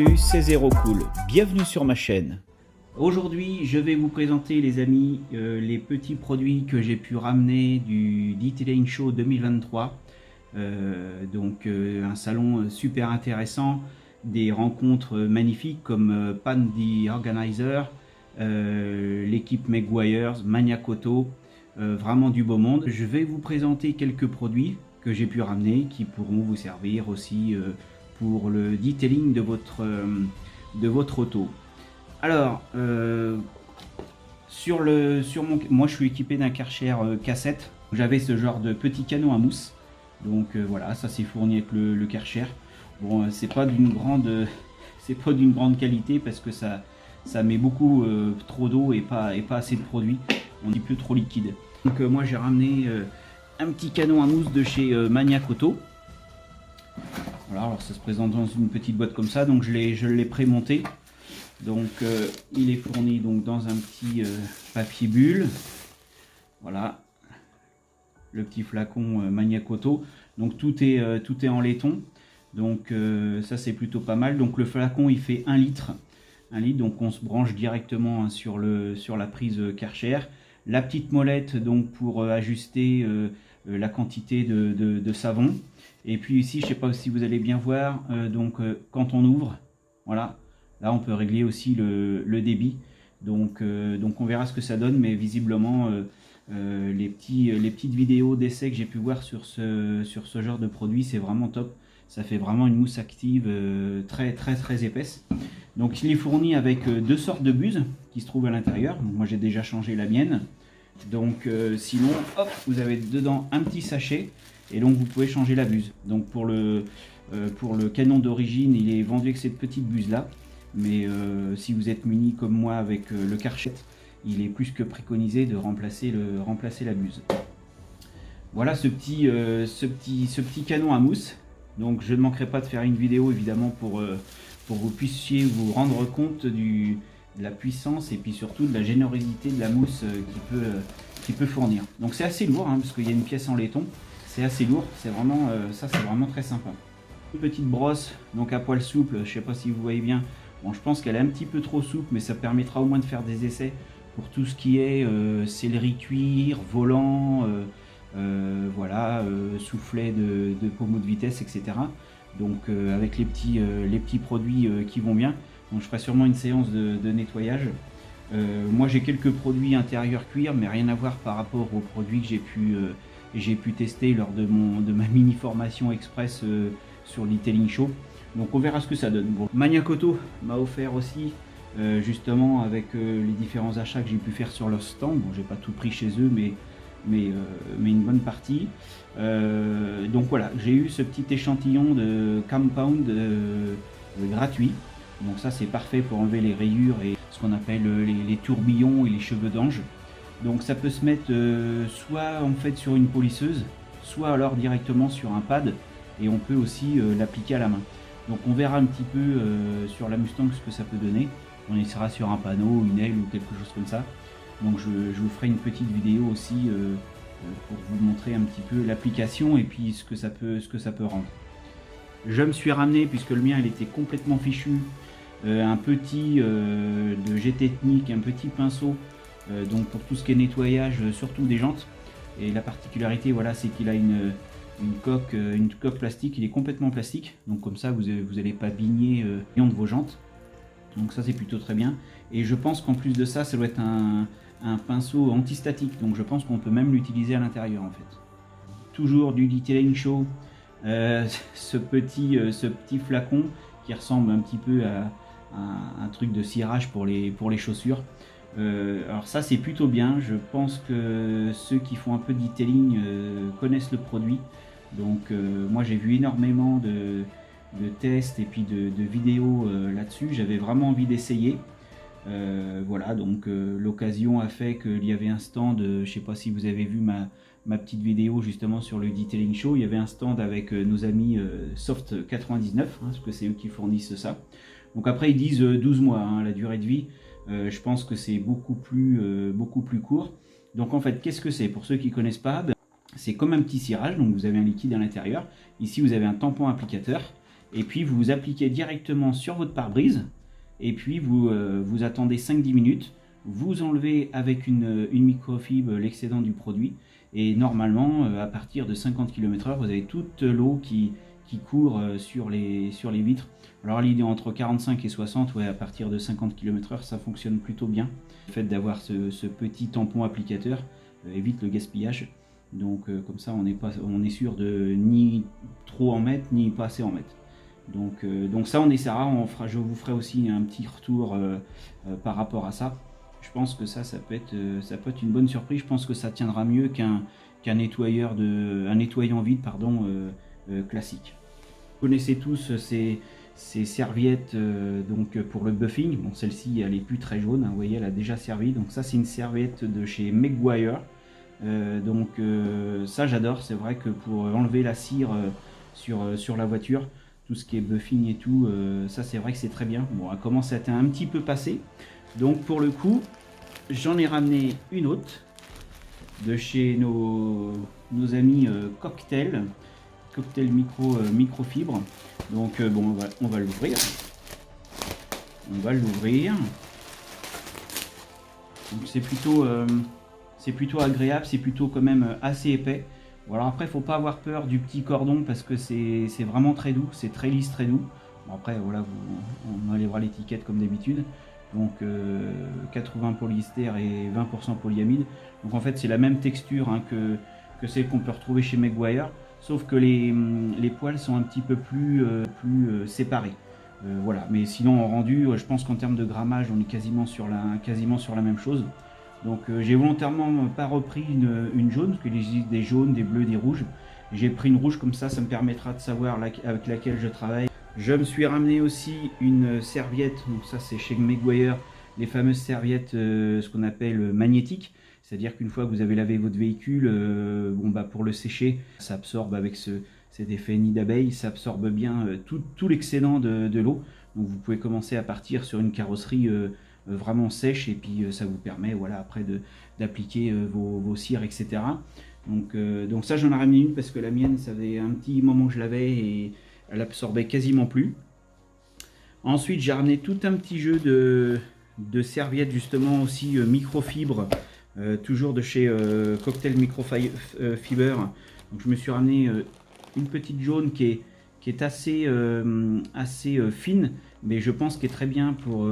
Salut, c'est Zero Cool, bienvenue sur ma chaîne. Aujourd'hui, je vais vous présenter les amis les petits produits que j'ai pu ramener du Detailing Show 2023. Un salon super intéressant, des rencontres magnifiques comme Pan the Organizer, l'équipe Meguiar's, Maniakoto, vraiment du beau monde. Je vais vous présenter quelques produits que j'ai pu ramener qui pourront vous servir aussi pour le detailing de votre auto. Alors, moi je suis équipé d'un Karcher K7. J'avais ce genre de petit canon à mousse. Donc voilà, ça c'est fourni avec le Karcher. Bon, c'est pas d'une grande qualité parce que ça met beaucoup trop d'eau et pas assez de produit. On est plus trop liquide. Donc moi j'ai ramené un petit canon à mousse de chez Maniakoto. Voilà, alors ça se présente dans une petite boîte comme ça, donc je l'ai pré-monté. Donc il est fourni donc dans un petit papier bulle. Voilà, le petit flacon Maniakoto. Donc tout est en laiton. Donc ça c'est plutôt pas mal. Donc le flacon il fait 1 litre. 1 litre, donc on se branche directement sur la prise Karcher. La petite molette donc pour ajuster la quantité de savon. Et puis ici, je sais pas si vous allez bien voir, quand on ouvre, voilà, là on peut régler aussi le débit. Donc on verra ce que ça donne, mais visiblement les petites vidéos d'essai que j'ai pu voir sur ce genre de produit, c'est vraiment top. Ça fait vraiment une mousse active très épaisse. Donc il est fourni avec 2 sortes de buses qui se trouvent à l'intérieur. Moi j'ai déjà changé la mienne. Donc sinon, hop, vous avez dedans un petit sachet. Et donc vous pouvez changer la buse. Donc pour le canon d'origine, il est vendu avec cette petite buse là. Mais si vous êtes muni comme moi avec le Karcher, il est plus que préconisé de remplacer la buse. Voilà ce petit canon à mousse. Donc je ne manquerai pas de faire une vidéo évidemment pour que vous puissiez vous rendre compte de la puissance et puis surtout de la générosité de la mousse qui peut fournir. Donc c'est assez lourd hein, parce qu'il y a une pièce en laiton. C'est assez lourd, c'est vraiment très sympa. Une petite brosse donc à poil souple, je sais pas si vous voyez bien. Bon, je pense qu'elle est un petit peu trop souple, mais ça permettra au moins de faire des essais pour tout ce qui est céleri cuir, volant, voilà, soufflet de pommeau de vitesse, etc. Donc avec les petits produits qui vont bien. Donc je ferai sûrement une séance de nettoyage. Moi j'ai quelques produits intérieurs cuir, mais rien à voir par rapport aux produits que j'ai pu tester lors de ma mini formation express sur l'E-Tailing Show. Donc on verra ce que ça donne. Bon. Maniakoto m'a offert aussi justement avec les différents achats que j'ai pu faire sur leur stand. Bon, j'ai pas tout pris chez eux, mais une bonne partie. Donc voilà, j'ai eu ce petit échantillon de compound gratuit. Donc ça c'est parfait pour enlever les rayures et ce qu'on appelle les tourbillons et les cheveux d'ange. Donc ça peut se mettre soit en fait sur une polisseuse, soit alors directement sur un pad, et on peut aussi l'appliquer à la main. Donc on verra un petit peu sur la Mustang ce que ça peut donner. On essaiera sur un panneau, une aile ou quelque chose comme ça. Donc je vous ferai une petite vidéo aussi pour vous montrer un petit peu l'application et puis ce que ça peut rendre. Je me suis ramené, puisque le mien il était complètement fichu, un petit de G-Technique, un petit pinceau. Donc pour tout ce qui est nettoyage, surtout des jantes. Et la particularité, voilà, c'est qu'il a une coque plastique. Il est complètement plastique, donc comme ça vous n'allez pas bigner de vos jantes. Donc ça c'est plutôt très bien. Et je pense qu'en plus de ça, ça doit être un pinceau antistatique. Donc je pense qu'on peut même l'utiliser à l'intérieur en fait. Toujours du Detailing Show, ce petit flacon qui ressemble un petit peu à un truc de cirage pour les chaussures. Alors ça c'est plutôt bien, je pense que ceux qui font un peu de detailing connaissent le produit. Donc moi j'ai vu énormément de tests et puis de vidéos là-dessus, j'avais vraiment envie d'essayer. Voilà, donc l'occasion a fait qu'il y avait un stand, je sais pas si vous avez vu ma petite vidéo justement sur le Detailing Show, il y avait un stand avec nos amis Soft99, hein, parce que c'est eux qui fournissent ça. Donc après ils disent 12 mois hein, la durée de vie. Je pense que c'est beaucoup plus court. Donc en fait, qu'est-ce que c'est? Pour ceux qui ne connaissent pas, c'est comme un petit cirage. Donc vous avez un liquide à l'intérieur. Ici, vous avez un tampon applicateur. et puis vous appliquez directement sur votre pare-brise, et puis vous attendez 5-10 minutes, vous enlevez avec une microfibre l'excédent du produit, et normalement à partir de 50 km/h vous avez toute l'eau qui court sur les vitres. Alors l'idée entre 45 et 60, ouais, à partir de 50 km/h ça fonctionne plutôt bien. Le fait d'avoir ce petit tampon applicateur évite le gaspillage. Donc comme ça on est sûr de ni trop en mettre ni pas assez en mettre. Donc ça on essaiera, je vous ferai aussi un petit retour par rapport à ça. Je pense que ça peut être une bonne surprise. Je pense que ça tiendra mieux qu'un nettoyant vide classique. Vous connaissez tous ces serviettes donc pour le buffing. Bon, celle-ci elle est plus très jaune, hein, vous voyez elle a déjà servi. Donc ça c'est une serviette de chez Meguiar. Ça j'adore, c'est vrai que pour enlever la cire sur la voiture, tout ce qui est buffing et tout, ça c'est vrai que c'est très bien. Bon, elle commence à être un petit peu passée, donc pour le coup j'en ai ramené une autre de chez nos amis Cocktail microfibre. Donc bon, on va l'ouvrir, donc c'est plutôt agréable, c'est plutôt quand même assez épais. Bon, alors après, faut pas avoir peur du petit cordon parce que c'est vraiment très doux, c'est très lisse, très doux. Bon, après, voilà, on allez voir l'étiquette comme d'habitude. Donc 80 polyester et 20% polyamide. Donc en fait, c'est la même texture hein, que celle qu'on peut retrouver chez Meguiar, sauf que les poils sont un petit peu plus séparés. Voilà, mais sinon en rendu, je pense qu'en termes de grammage, on est quasiment sur la même chose. Donc j'ai volontairement pas repris une jaune, parce qu'il existe des jaunes, des bleus, des rouges. J'ai pris une rouge comme ça me permettra de savoir avec laquelle je travaille. Je me suis ramené aussi une serviette, donc ça c'est chez Meguiar, les fameuses serviettes, ce qu'on appelle magnétiques. C'est-à-dire qu'une fois que vous avez lavé votre véhicule, pour le sécher, ça absorbe avec cet effet nid d'abeille, ça absorbe bien tout l'excédent de l'eau. Donc vous pouvez commencer à partir sur une carrosserie vraiment sèche, et puis ça vous permet voilà, après d'appliquer vos cires, etc. Donc ça j'en ai ramené une parce que la mienne, ça faisait un petit moment que je l'avais et elle absorbait quasiment plus. Ensuite j'ai ramené tout un petit jeu de serviettes justement aussi microfibre, toujours de chez Cocktail Microfiber. Donc je me suis ramené une petite jaune qui est assez fine, mais je pense qu'elle est très bien pour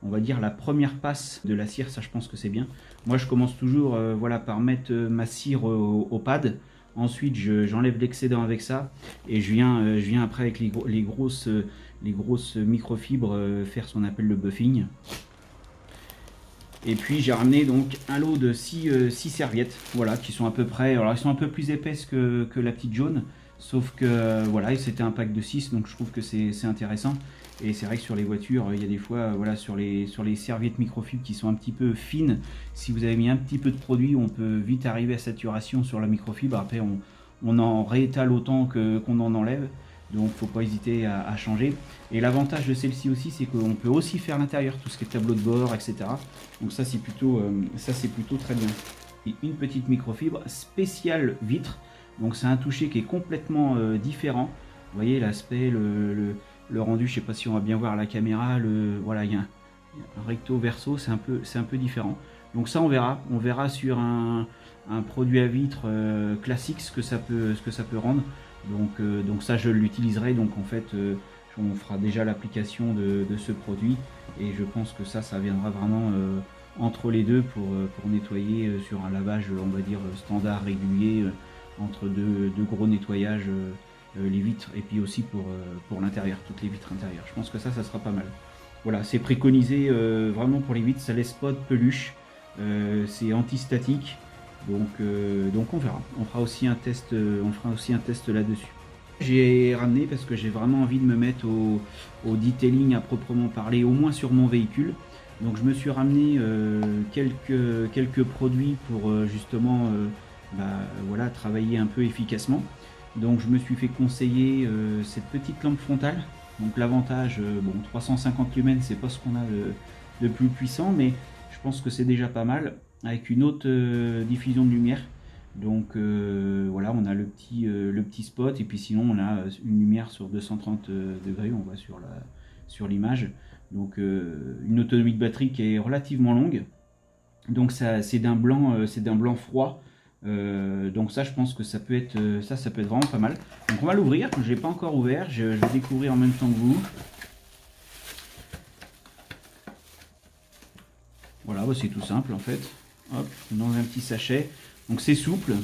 on va dire la première passe de la cire. Ça je pense que c'est bien. Moi je commence toujours voilà, par mettre ma cire au pad. Ensuite j'enlève l'excédent avec ça, et je viens après avec les grosses microfibres faire ce qu'on appelle le buffing. Et puis j'ai ramené donc un lot de 6 serviettes, voilà, qui sont à peu près, alors elles sont un peu plus épaisses que la petite jaune, sauf que voilà, c'était un pack de 6, donc je trouve que c'est intéressant. Et c'est vrai que sur les voitures, il y a des fois, voilà, sur les serviettes microfibres qui sont un petit peu fines, si vous avez mis un petit peu de produit, on peut vite arriver à saturation sur la microfibre. Après on en réétale autant qu'on en enlève. Donc faut pas hésiter à changer. Et l'avantage de celle-ci aussi, c'est qu'on peut aussi faire l'intérieur, tout ce qui est tableau de bord, etc. Donc ça c'est plutôt très bien. Et une petite microfibre spéciale vitre. Donc c'est un toucher qui est complètement différent. Vous voyez l'aspect, le rendu, je sais pas si on va bien voir à la caméra. Voilà, il y a un recto verso, c'est un peu différent. Donc ça on verra sur un produit à vitre classique ce que ça peut rendre. Donc ça je l'utiliserai, donc en fait on fera déjà l'application de ce produit, et je pense que ça viendra vraiment entre les deux pour nettoyer sur un lavage on va dire standard régulier, entre deux gros nettoyages les vitres, et puis aussi pour l'intérieur, toutes les vitres intérieures. Je pense que ça sera pas mal. Voilà, c'est préconisé vraiment pour les vitres, ça laisse pas de peluche, c'est antistatique. Donc on verra, on fera aussi un test là-dessus. J'ai ramené parce que j'ai vraiment envie de me mettre au detailing à proprement parler, au moins sur mon véhicule. Donc je me suis ramené quelques produits pour justement voilà, travailler un peu efficacement. Donc je me suis fait conseiller cette petite lampe frontale. Donc l'avantage, 350 lumens, c'est pas ce qu'on a de plus puissant, mais je pense que c'est déjà pas mal, avec une haute diffusion de lumière. Donc voilà, on a le petit spot, et puis sinon on a une lumière sur 230 degrés, on voit sur l'image. Donc une autonomie de batterie qui est relativement longue. Donc c'est d'un blanc froid. Donc ça, je pense que ça peut être vraiment pas mal. Donc on va l'ouvrir. Je l'ai pas encore ouvert. Je vais découvrir en même temps que vous. Voilà, bah, c'est tout simple en fait. Hop, dans un petit sachet. Donc c'est souple.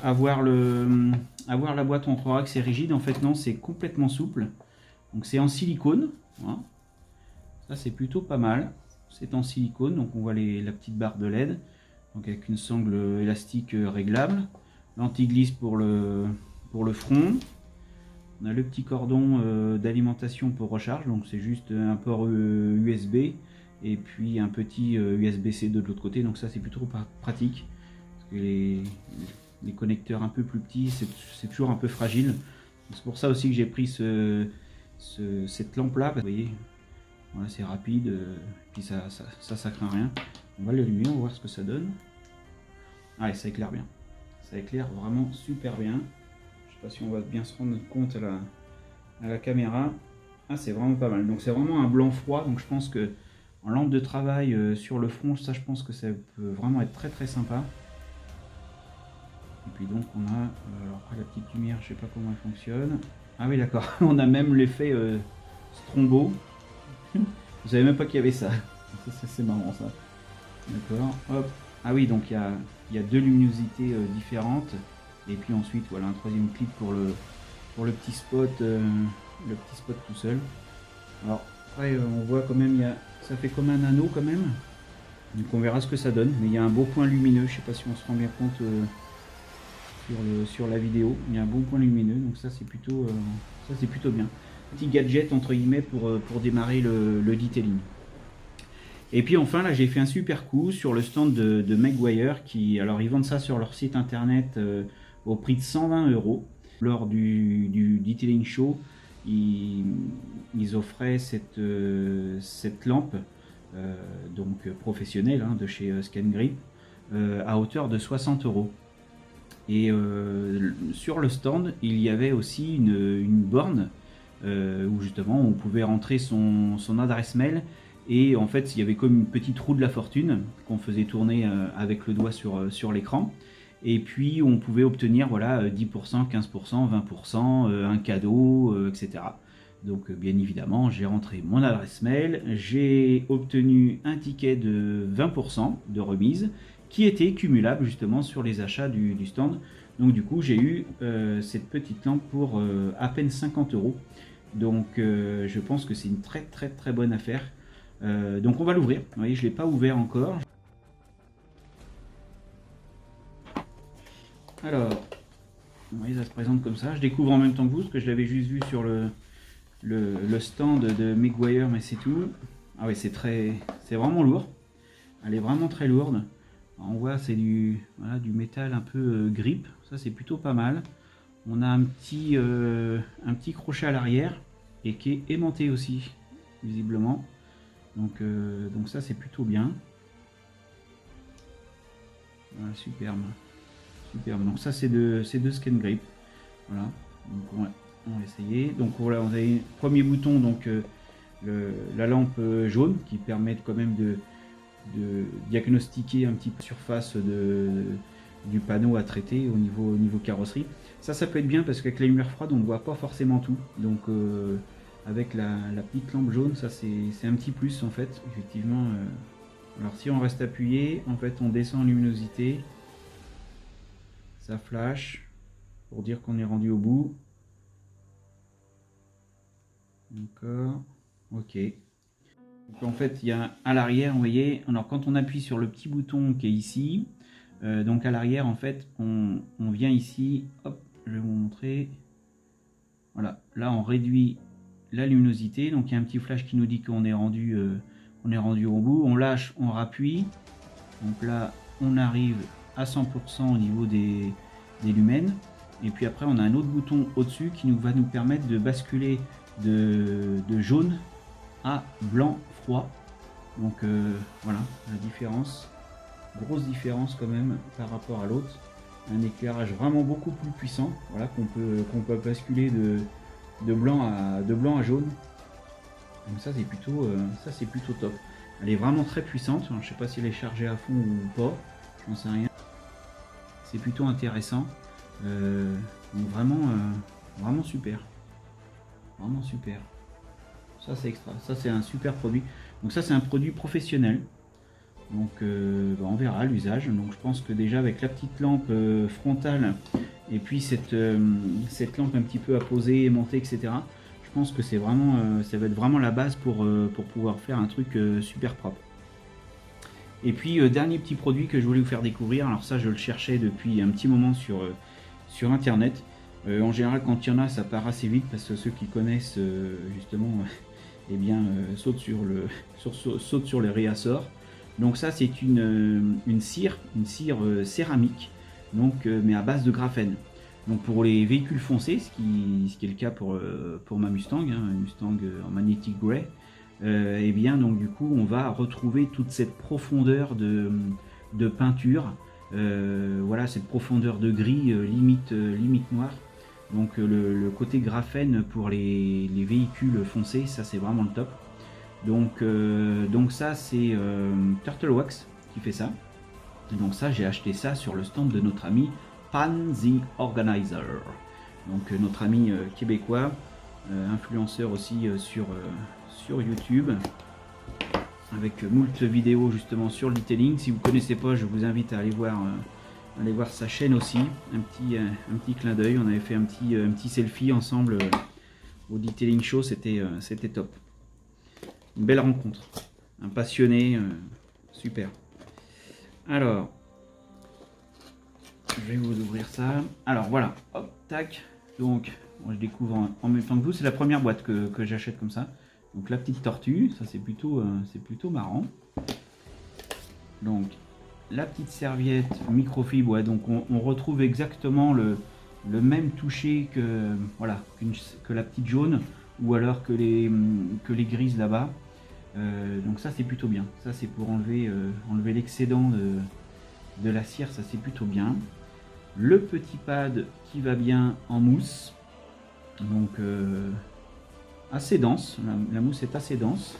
Avoir la boîte, on croira que c'est rigide. En fait non, c'est complètement souple. Donc c'est en silicone. Voilà. Ça c'est plutôt pas mal. C'est en silicone. Donc on voit la petite barre de LED. Donc avec une sangle élastique réglable. L'anti-glisse pour le front. On a le petit cordon d'alimentation pour recharge. Donc c'est juste un port USB. Et puis un petit USB-C de l'autre côté. Donc ça c'est plutôt pratique. Parce que les connecteurs un peu plus petits, c'est toujours un peu fragile. C'est pour ça aussi que j'ai pris cette lampe là. Vous voyez, voilà, c'est rapide, puis ça craint rien. On va l'allumer, on va voir ce que ça donne. Ah, et ça éclaire bien. Ça éclaire vraiment super bien. Je sais pas si on va bien se rendre compte à la caméra. Ah, c'est vraiment pas mal. Donc c'est vraiment un blanc froid. Donc je pense que en lampe de travail sur le front, ça je pense que ça peut vraiment être très très sympa. Et puis donc on a, alors après la petite lumière, je sais pas comment elle fonctionne. Ah oui d'accord, on a même l'effet strombo. Je savais même pas qu'il y avait ça. C'est marrant ça. D'accord, hop. Ah oui, donc il y a deux luminosités différentes. Et puis ensuite voilà un troisième clip pour le petit spot tout seul. Alors après on voit quand même, ça fait comme un anneau quand même. Donc on verra ce que ça donne. Mais il y a un beau point lumineux, je sais pas si on se rend bien compte sur la vidéo. Il y a un bon point lumineux, donc ça c'est plutôt bien. Petit gadget entre guillemets pour démarrer le detailing. Et puis enfin là j'ai fait un super coup sur le stand de Meguiar alors ils vendent ça sur leur site internet au prix de 120 €. Lors du Detailing Show, ils offraient cette lampe donc professionnelle de chez ScanGrip à hauteur de 60 €. Et sur le stand, il y avait aussi une borne où justement on pouvait rentrer son adresse mail. Et en fait, il y avait comme une petite roue de la fortune qu'on faisait tourner avec le doigt sur l'écran. Et puis on pouvait obtenir voilà, 10%, 15%, 20%, un cadeau, etc. Donc bien évidemment, j'ai rentré mon adresse mail, j'ai obtenu un ticket de 20% de remise qui était cumulable justement sur les achats du stand. Donc du coup, j'ai eu cette petite lampe pour à peine 50 €. Donc je pense que c'est une très très très bonne affaire. Donc on va l'ouvrir. Vous voyez, je ne l'ai pas ouvert encore. Alors, vous voyez, ça se présente comme ça. Je découvre en même temps que vous, parce que je l'avais juste vu sur le stand de Meguiar, mais c'est tout. Ah oui, c'est vraiment lourd. Elle est vraiment très lourde. Alors, on voit, c'est du métal un peu grip. Ça, c'est plutôt pas mal. On a un petit crochet à l'arrière et qui est aimanté aussi, visiblement. Donc ça, c'est plutôt bien. Voilà, superbe. Superbe. Donc ça, c'est de ScanGrip. Voilà. Donc on va essayer. Donc voilà, on a le premier bouton, donc la lampe jaune qui permet quand même de diagnostiquer un petit peu la surface du panneau à traiter au niveau carrosserie. Ça peut être bien parce qu'avec la lumière froide, on ne voit pas forcément tout. Donc avec la petite lampe jaune, ça c'est un petit plus en fait, effectivement. Alors si on reste appuyé, en fait on descend en luminosité. Ça flash pour dire qu'on est rendu au bout. D'accord. Ok. Donc en fait, il y a à l'arrière, vous voyez, alors quand on appuie sur le petit bouton qui est ici, donc à l'arrière, en fait, on vient ici, hop, je vais vous montrer. Voilà, là on réduit la luminosité, donc il y a un petit flash qui nous dit qu'on est rendu au bout. On lâche, on rappuie. Donc là, on arrive à 100% au niveau des lumens. Et puis après, on a un autre bouton au-dessus qui va nous permettre de basculer de jaune à blanc froid. Donc voilà la différence. grosse différence quand même par rapport à l'autre. Un éclairage vraiment beaucoup plus puissant, voilà, qu'on peut basculer de blanc à jaune. Donc ça c'est plutôt top. Elle est vraiment très puissante. Alors, je sais pas si elle est chargée à fond ou pas, j'en sais rien. C'est plutôt intéressant. Donc vraiment super. Vraiment super. Ça c'est extra. Ça c'est un super produit. Donc ça c'est un produit professionnel. Donc on verra l'usage. Donc je pense que déjà avec la petite lampe frontale et puis cette lampe un petit peu à poser, aimanter, etc. Je pense que c'est vraiment, ça va être vraiment la base pour pouvoir faire un truc super propre. Et puis dernier petit produit que je voulais vous faire découvrir. Alors ça je le cherchais depuis un petit moment sur internet. En général quand il y en a ça part assez vite parce que ceux qui connaissent justement eh bien sautent sur les réassorts. Donc ça c'est une cire céramique, donc, mais à base de graphène. Donc pour les véhicules foncés, ce qui est le cas pour ma Mustang, hein, une Mustang en magnetic grey, et bien donc du coup on va retrouver toute cette profondeur de peinture, voilà, cette profondeur de gris limite noir. Donc le côté graphène pour les véhicules foncés, ça c'est vraiment le top. Donc ça c'est Turtle Wax qui fait ça. Et donc ça j'ai acheté ça sur le stand de notre ami Pan the Organizer. Donc notre ami québécois, influenceur aussi sur YouTube, avec moult vidéos justement sur le detailing. Si vous ne connaissez pas, je vous invite à aller voir sa chaîne aussi. Un petit clin d'œil. On avait fait un petit selfie ensemble au Detailing Show, c'était top. Une belle rencontre, un passionné, super. Alors, je vais vous ouvrir ça. Alors voilà, hop, tac. Donc, moi, je découvre en même temps que vous. C'est la première boîte que j'achète comme ça. Donc la petite tortue, ça c'est plutôt marrant. Donc la petite serviette microfibre, ouais, donc on retrouve exactement le même toucher que voilà que la petite jaune ou alors que les grises là-bas. Donc ça c'est plutôt bien. Ça c'est pour enlever l'excédent de la cire, ça c'est plutôt bien. Le petit pad qui va bien en mousse, donc assez dense, la mousse est assez dense.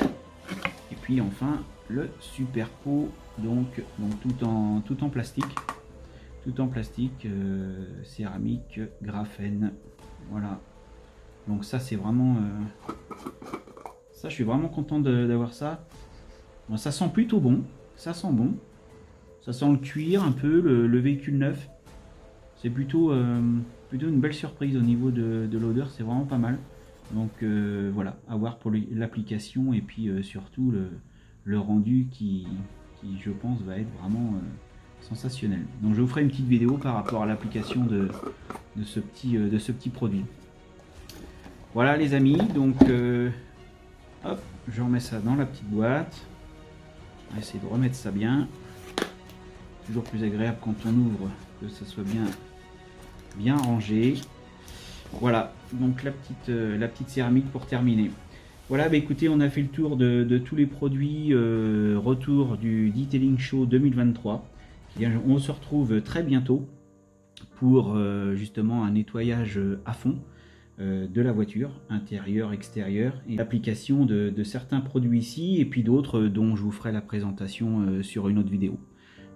Et puis enfin le super pot, donc tout en plastique, céramique, graphène, voilà. Donc ça c'est vraiment ça, je suis vraiment content d'avoir ça. Bon, ça sent plutôt bon, ça sent bon, ça sent le cuir un peu, le véhicule neuf. C'est plutôt une belle surprise au niveau de l'odeur, c'est vraiment pas mal. Donc voilà, à voir pour l'application et puis surtout le rendu qui je pense va être vraiment sensationnel. Donc je vous ferai une petite vidéo par rapport à l'application de ce petit produit. Voilà les amis, donc hop, je remets ça dans la petite boîte. On va essayer de remettre ça bien. Toujours plus agréable quand on ouvre que ça soit bien rangé. Voilà, donc la petite céramique pour terminer. Voilà, bah écoutez, on a fait le tour de tous les produits retour du Detailing Show 2023. Et on se retrouve très bientôt pour justement un nettoyage à fond de la voiture, intérieur, extérieur, et l'application de certains produits ici, et puis d'autres dont je vous ferai la présentation sur une autre vidéo.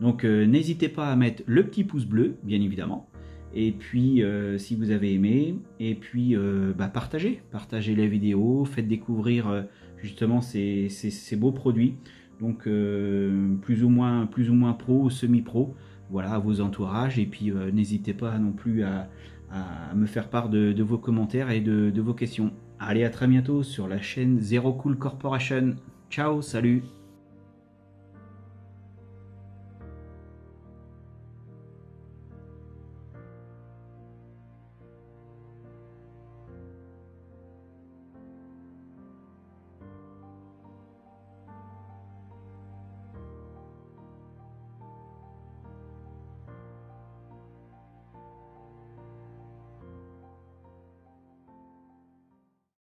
Donc n'hésitez pas à mettre le petit pouce bleu, bien évidemment, et puis si vous avez aimé, et puis partagez les vidéos, faites découvrir justement ces beaux produits, donc plus ou moins pro ou semi-pro, voilà, à vos entourages, et puis n'hésitez pas non plus à me faire part de vos commentaires et de vos questions. Allez, à très bientôt sur la chaîne Zero Cool Corporation. Ciao, salut!